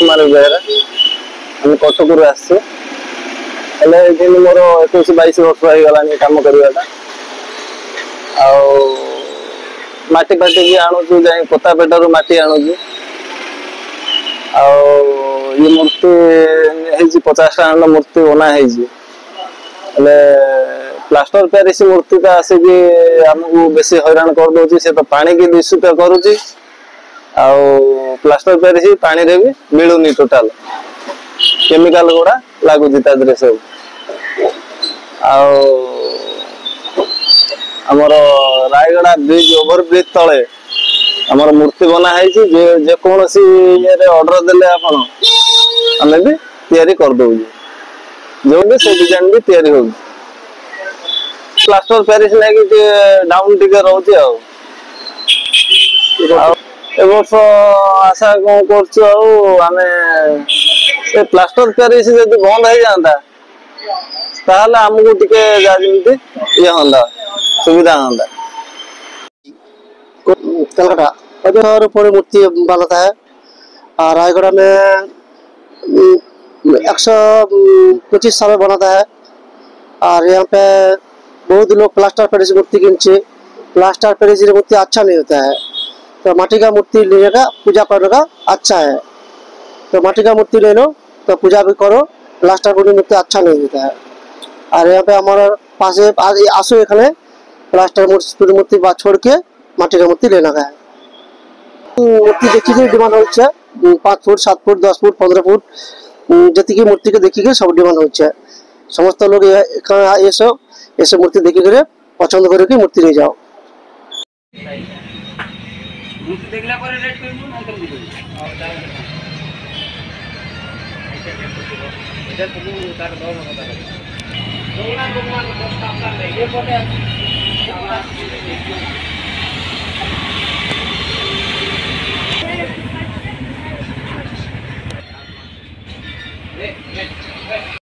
कुमार बेहरा आम कटक आसचे मोर 21-22 वर्ष हो गलानी काम करवाटा आटी फाटी भी आणुचु जाए कोतापेटर माटी आणुचु ये मूर्ति 50 टा मूर्ति बना प्लास्टर पेरिस मूर्ति तो आसिक आमको बेसी हैरान कर दौर से तो पानी की दूषित करुच्ची प्लास्टर पेरिस पानी रे भी मिलूनी टोटाल केमिकल गुड़ा लगुच सब आमर रायगड़ा ब्रिज ओवर ब्रिज तले आमर मूर्ति बना है जेकोसी ये ऑर्डर देले आपण आमे भी तैयारी कर दो जो भी से डिजाइन भी तैयारी हो प्लास्टर पेरिस लगी डाउन टिके रोचे वर्ष आशा कौन कर प्लास्टर पेरिस जब बंद हो जाता ताहले हमको टिके ये हंदा सुविधा हंदा। कलकत्ता और पूरी मूर्ति बनाता है और रायगढ़ में 125 साल बनाता है और यहाँ पे बहुत लोग प्लास्टर पेरिस मूर्ति किनचे प्लास्टर पेरिस मूर्ति अच्छा नहीं होता है तो माटी का मूर्ति लेने का पूजा करने का अच्छा है तो माटी का मूर्ति ले लो तो पूजा भी करो प्लास्टर पेरिस मूर्ति अच्छा नहीं होता है और यहाँ पे हमारे पास आसो एखे प्लास्टर मूर्ति छोड़ के माटी का मूर्ति लेना है मूर्ति देखिए डिमांड हो 5 फुट 7 फुट 10 फुट 15 फुट जी मूर्ति को देखिए सब डिमांड हो समस्त लोग ये सब मूर्ति देखिए पसंद करके मूर्ति ले जाओ ये